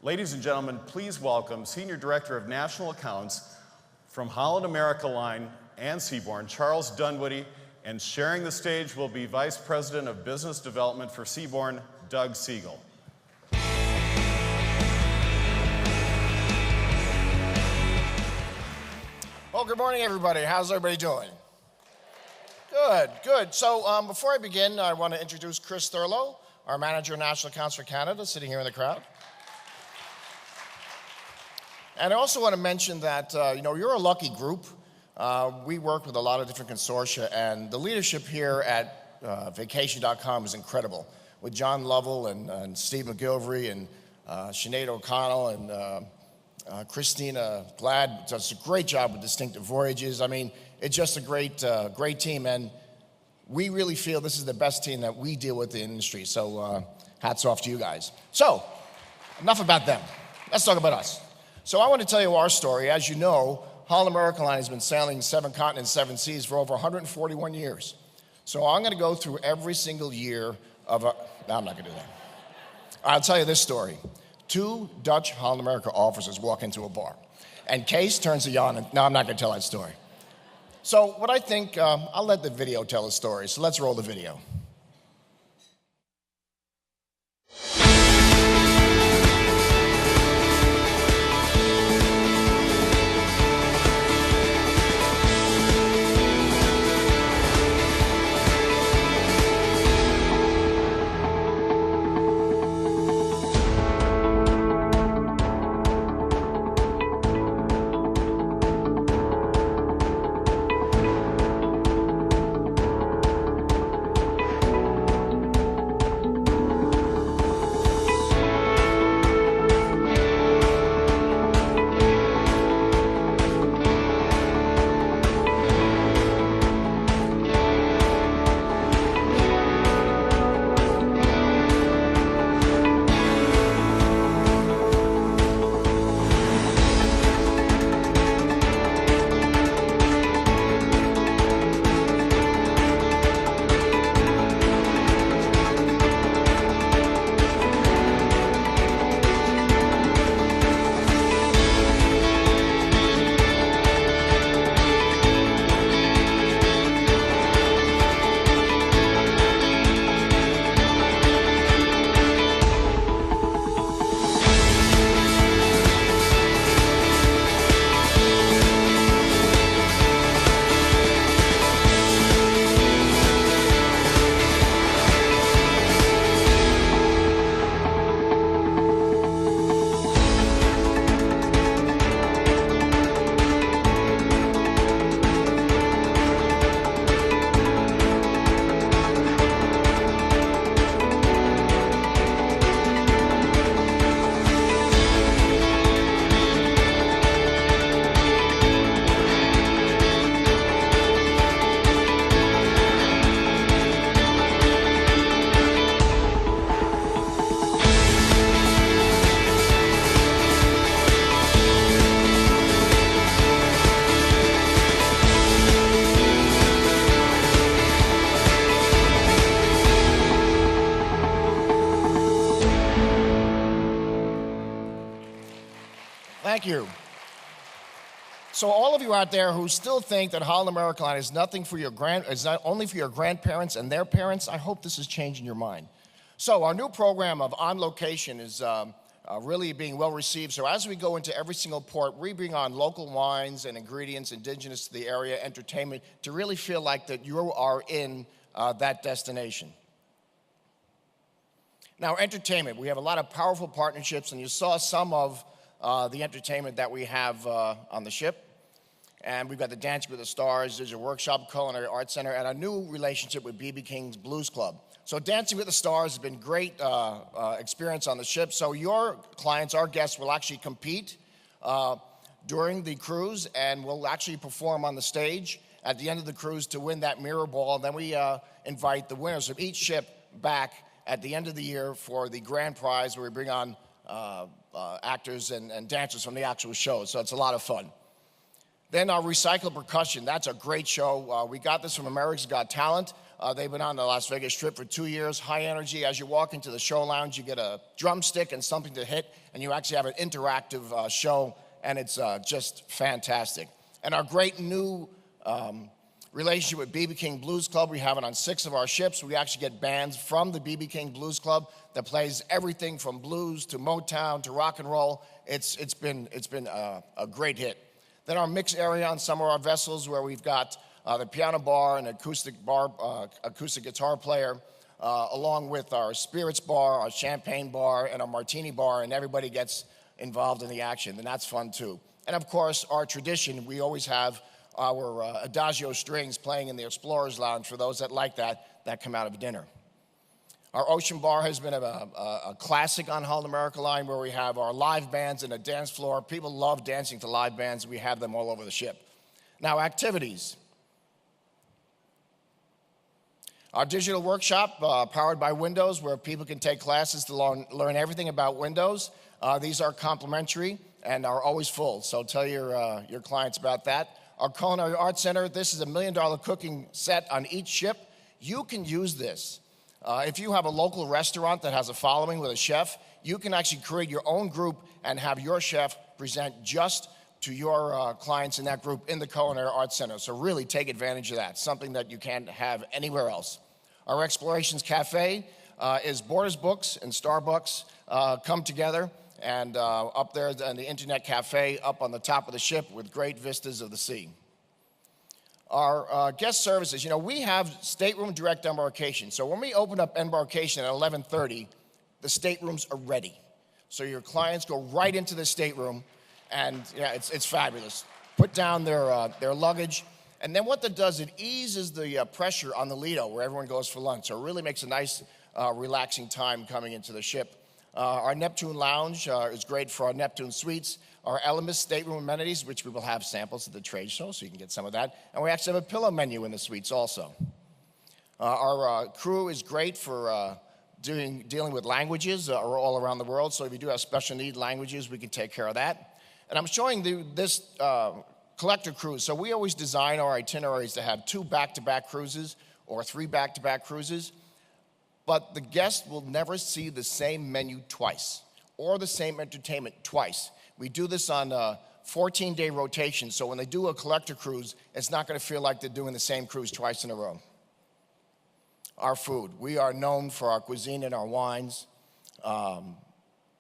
Ladies and gentlemen, please welcome Senior Director of National Accounts from Holland America Line and Seabourn, Charles Dunwoody, and sharing the stage will be Vice President of Business Development for Seabourn, Doug Siegel. Well, good morning, everybody. How's everybody doing? Good, good. So before I begin, I want to introduce Chris Thurlow, our Manager of National Accounts for Canada, sitting here in the crowd. And I also want to mention that, you're a lucky group. We work with a lot of different consortia, and the leadership here at Vacation.com is incredible. With John Lovell and Steve McGilvery and Sinead O'Connell and Christina Glad does a great job with Distinctive Voyages. I mean, it's just a great team, and we really feel this is the best team that we deal with in the industry. So hats off to you guys. So enough about them. Let's talk about us. So I want to tell you our story. As you know, Holland America Line has been sailing 7 continents, 7 seas for over 141 years. So I'm going to go through every single year of no, I'm not going to do that. I'll tell you this story. 2 Dutch Holland America officers walk into a bar, and Case turns to Jan, and no, I'm not going to tell that story. So what I think, I'll let the video tell the story. So let's roll the video. Thank you. So all of you out there who still think that Holland America Line is not only for your grandparents and their parents, I hope this is changing your mind. So our new program of On Location is really being well received. So as we go into every single port, we bring on local wines and ingredients indigenous to the area, entertainment, to really feel like that you are in that destination. Now, entertainment, we have a lot of powerful partnerships, and you saw some of the entertainment that we have on the ship. And we've got the Dancing with the Stars, there's a workshop, Culinary Arts Center, and a new relationship with B.B. King's Blues Club. So Dancing with the Stars has been great experience on the ship. So your clients, our guests, will actually compete during the cruise and will actually perform on the stage at the end of the cruise to win that mirror ball. Then we invite the winners of each ship back at the end of the year for the grand prize, where we bring on actors and dancers from the actual show. So it's a lot of fun. Then our Recycled Percussion, that's a great show. We got this from America's Got Talent. They've been on the Las Vegas Strip for 2 years. High energy. As you walk into the show lounge, you get a drumstick and something to hit, and you actually have an interactive show, and it's just fantastic. And our great new relationship with B.B. King Blues Club, we have it on 6 of our ships. We actually get bands from the B.B. King Blues Club that plays everything from blues to Motown to rock and roll. It's been a great hit. Then our mix area on some of our vessels, where we've got the piano bar and acoustic guitar player, along with our spirits bar, our champagne bar, and our martini bar, and everybody gets involved in the action, and that's fun too. And of course, our tradition, we always have our Adagio strings playing in the Explorers Lounge for those that like that come out of dinner. Our Ocean Bar has been a classic on Holland America Line, where we have our live bands and a dance floor. People love dancing to live bands. We have them all over the ship. Now, activities. Our digital workshop, powered by Windows, where people can take classes to learn everything about Windows. These are complimentary and are always full, so tell your clients about that. Our Culinary Arts Center, this is a $1 million cooking set on each ship. You can use this. If you have a local restaurant that has a following with a chef, you can actually create your own group and have your chef present just to your clients in that group in the Culinary Arts Center. So really take advantage of that, something that you can't have anywhere else. Our Explorations Cafe is Borders Books and Starbucks come together, and up there in the Internet Cafe up on the top of the ship with great vistas of the sea. Our guest services, you know, we have stateroom direct embarkation. So when we open up embarkation at 11:30, the staterooms are ready. So your clients go right into the stateroom, and yeah, it's fabulous. Put down their luggage, and then what that does, it eases the pressure on the Lido where everyone goes for lunch. So it really makes a nice, relaxing time coming into the ship. Our Neptune Lounge is great for our Neptune suites. Our Elemis stateroom amenities, which we will have samples at the trade show, so you can get some of that. And we actually have a pillow menu in the suites also. Our crew is great for dealing with languages all around the world. So if you do have special need languages, we can take care of that. And I'm showing this collector cruise. So we always design our itineraries to have 2 back-to-back cruises or 3 back-to-back cruises. But the guest will never see the same menu twice or the same entertainment twice. We do this on 14-day rotation, so when they do a collector cruise, it's not going to feel like they're doing the same cruise twice in a row. Our food. We are known for our cuisine and our wines.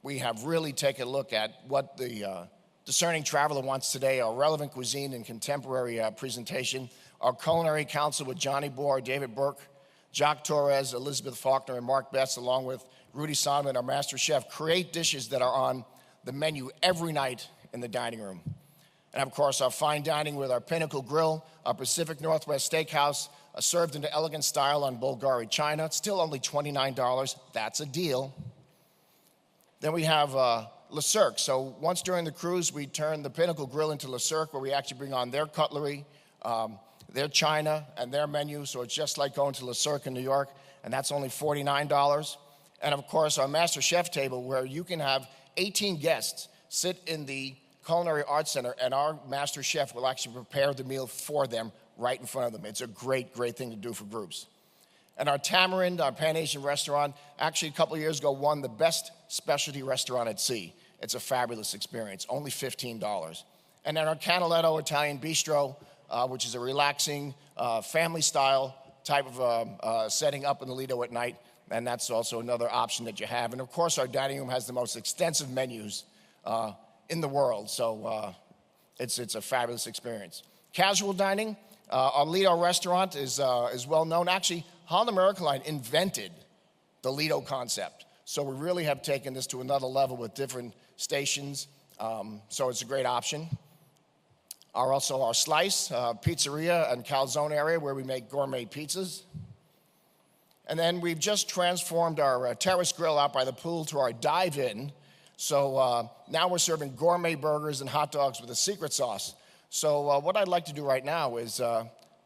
We have really taken a look at what the discerning traveler wants today, our relevant cuisine and contemporary presentation. Our culinary council with Johnny Bohr, David Burke, Jacques Torres, Elizabeth Faulkner, and Mark Betts, along with Rudy Solomon, our master chef, create dishes that are on the menu every night in the dining room. And of course, our fine dining with our Pinnacle Grill, our Pacific Northwest Steakhouse, served in the elegant style on Bulgari China. It's still only $29. That's a deal. Then we have Le Cirque. So once during the cruise, we turn the Pinnacle Grill into Le Cirque, where we actually bring on their cutlery, their china, and their menu. So it's just like going to Le Cirque in New York, and that's only $49. And of course, our master chef table, where you can have 18 guests sit in the Culinary Arts Center, and our master chef will actually prepare the meal for them right in front of them. It's a great, great thing to do for groups. And our Tamarind, our Pan-Asian restaurant, actually a couple of years ago won the best specialty restaurant at sea. It's a fabulous experience, only $15. And then our Canaletto Italian Bistro, which is a relaxing, family-style type of setting up in the Lido at night. And that's also another option that you have. And of course, our dining room has the most extensive menus in the world. So it's a fabulous experience. Casual dining, our Lido restaurant is well known. Actually, Holland America Line invented the Lido concept. So we really have taken this to another level with different stations. So it's a great option. Also our Slice pizzeria and calzone area, where we make gourmet pizzas. And then we've just transformed our terrace grill out by the pool to our dive-in. So now we're serving gourmet burgers and hot dogs with a secret sauce. So what I'd like to do right now is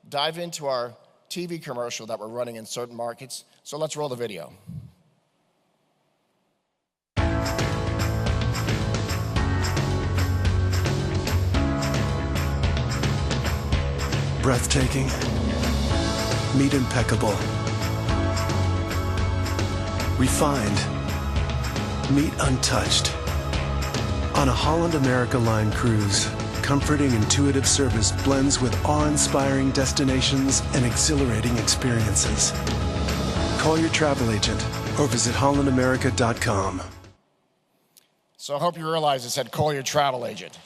dive into our TV commercial that we're running in certain markets. So let's roll the video. Breathtaking, meat impeccable, refined, meat untouched. On a Holland America Line cruise, comforting, intuitive service blends with awe-inspiring destinations and exhilarating experiences. Call your travel agent or visit hollandamerica.com. So I hope you realize it said call your travel agent.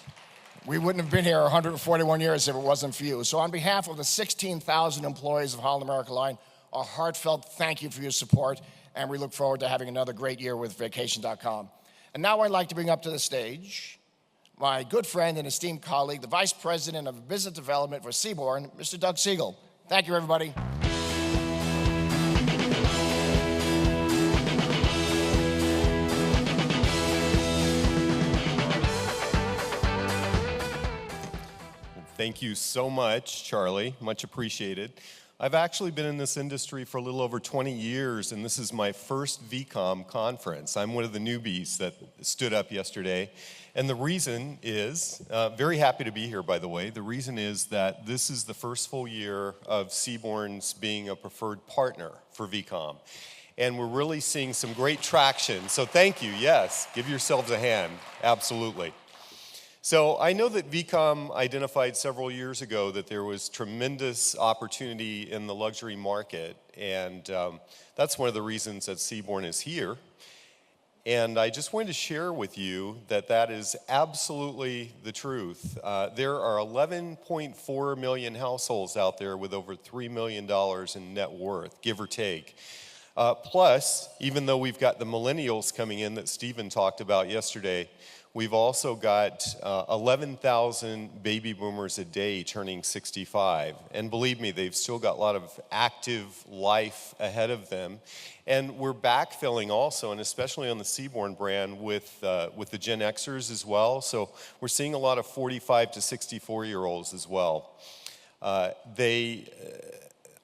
We wouldn't have been here 141 years if it wasn't for you. So on behalf of the 16,000 employees of Holland America Line, a heartfelt thank you for your support, and we look forward to having another great year with Vacation.com. And now I'd like to bring up to the stage my good friend and esteemed colleague, the Vice President of Business Development for Seabourn, Mr. Doug Siegel. Thank you, everybody. Thank you so much, Charlie. Much appreciated. I've actually been in this industry for a little over 20 years, and this is my first VCOM conference. I'm one of the newbies that stood up yesterday. And the reason is, very happy to be here, by the way. The reason is that this is the first full year of Seabourn's being a preferred partner for VCOM. And we're really seeing some great traction. So thank you, yes. Give yourselves a hand, absolutely. So I know that VCOM identified several years ago that there was tremendous opportunity in the luxury market, and that's one of the reasons that Seabourn is here. And I just wanted to share with you that that is absolutely the truth. There are 11.4 million households out there with over $3 million in net worth, give or take. Plus, even though we've got the millennials coming in that Stephen talked about yesterday, we've also got 11,000 baby boomers a day turning 65. And believe me, they've still got a lot of active life ahead of them. And we're backfilling also, and especially on the Seabourn brand, with the Gen Xers as well. So we're seeing a lot of 45 to 64-year-olds as well.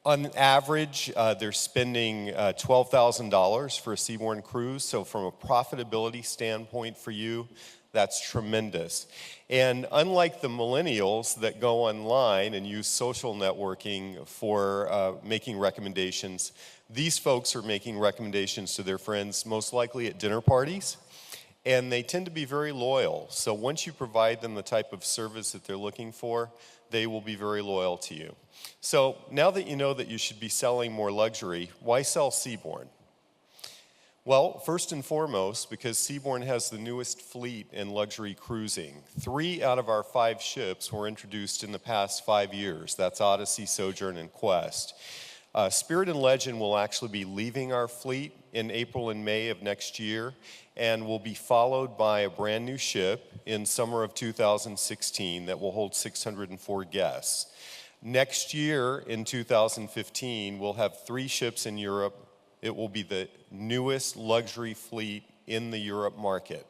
On average, they're spending $12,000 for a Seabourn cruise. So from a profitability standpoint for you, that's tremendous. And unlike the millennials that go online and use social networking for making recommendations, these folks are making recommendations to their friends, most likely at dinner parties. And they tend to be very loyal. So once you provide them the type of service that they're looking for, they will be very loyal to you. So now that you know that you should be selling more luxury, why sell Seabourn? Well, first and foremost, because Seabourn has the newest fleet in luxury cruising. 3 out of our 5 ships were introduced in the past 5 years. That's Odyssey, Sojourn, and Quest. Spirit and Legend will actually be leaving our fleet in April and May of next year, and will be followed by a brand new ship in summer of 2016 that will hold 604 guests. Next year, in 2015, we'll have 3 ships in Europe. It will be the newest luxury fleet in the Europe market.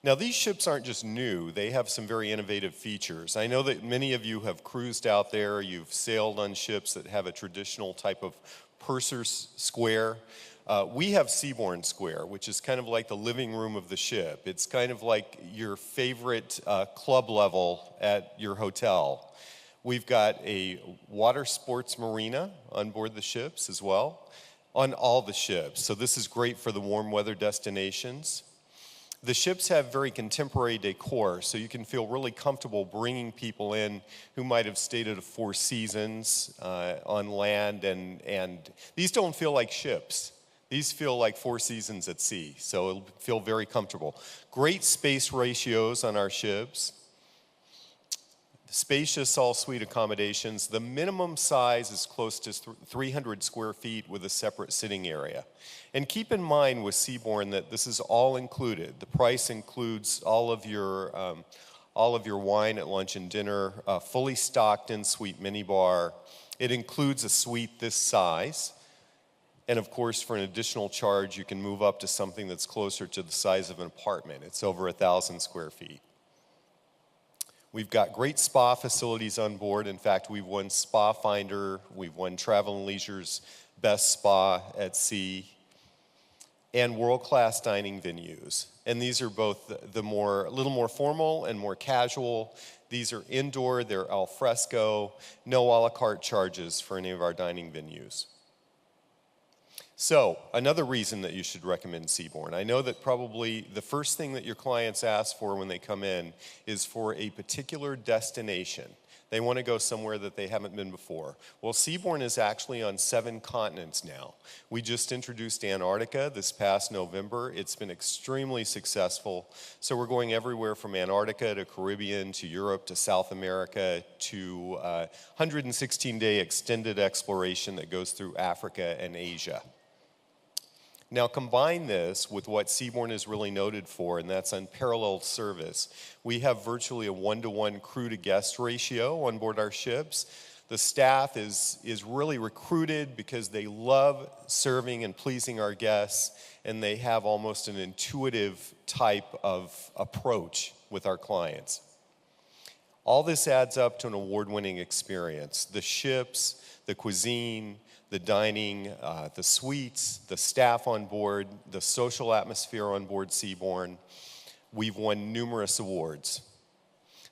Now, these ships aren't just new. They have some very innovative features. I know that many of you have cruised out there. You've sailed on ships that have a traditional type of purser's square. We have Seabourn Square, which is kind of like the living room of the ship. It's kind of like your favorite club level at your hotel. We've got a water sports marina on board the ships as well, on all the ships. So this is great for the warm weather destinations. The ships have very contemporary decor, so you can feel really comfortable bringing people in who might have stayed at a Four Seasons on land, and these don't feel like ships. These feel like Four Seasons at sea, so it'll feel very comfortable. Great space ratios on our ships. Spacious all-suite accommodations. The minimum size is close to 300 square feet with a separate sitting area. And keep in mind with Seabourn that this is all included. The price includes all of your wine at lunch and dinner, fully stocked in-suite minibar. It includes a suite this size. And of course, for an additional charge, you can move up to something that's closer to the size of an apartment. It's over 1,000 square feet. We've got great spa facilities on board. In fact, we've won Spa Finder, we've won Travel & Leisure's Best Spa at Sea, and world-class dining venues. And these are both a little more formal and more casual. These are indoor, they're al fresco, no a la carte charges for any of our dining venues. So, another reason that you should recommend Seabourn. I know that probably the first thing that your clients ask for when they come in is for a particular destination. They want to go somewhere that they haven't been before. Well, Seabourn is actually on 7 continents now. We just introduced Antarctica this past November. It's been extremely successful. So we're going everywhere from Antarctica to Caribbean to Europe to South America to 116-day extended exploration that goes through Africa and Asia. Now combine this with what Seabourn is really noted for, and that's unparalleled service. We have virtually a 1-to-1 crew-to-guest ratio on board our ships. The staff is really recruited because they love serving and pleasing our guests, and they have almost an intuitive type of approach with our clients. All this adds up to an award-winning experience. The ships, the cuisine, the dining, the suites, the staff on board, the social atmosphere on board Seabourn. We've won numerous awards.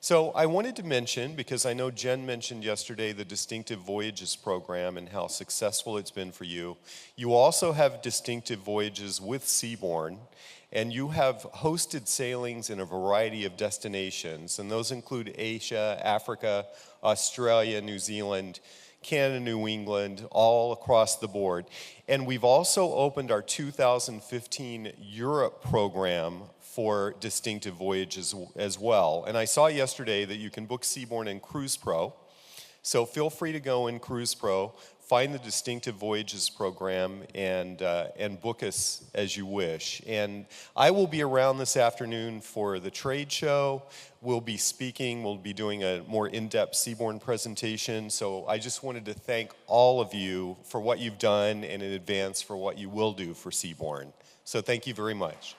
So I wanted to mention, because I know Jen mentioned yesterday the Distinctive Voyages program and how successful it's been for you. You also have Distinctive Voyages with Seabourn, and you have hosted sailings in a variety of destinations, and those include Asia, Africa, Australia, New Zealand, Canada, New England, all across the board. And we've also opened our 2015 Europe program for Distinctive Voyages as well. And I saw yesterday that you can book Seabourn in Cruise Pro. So feel free to go in Cruise Pro, find the Distinctive Voyages program, and book us as you wish. And I will be around this afternoon for the trade show. We'll be speaking, we'll be doing a more in-depth Seabourn presentation. So I just wanted to thank all of you for what you've done and in advance for what you will do for Seabourn. So thank you very much.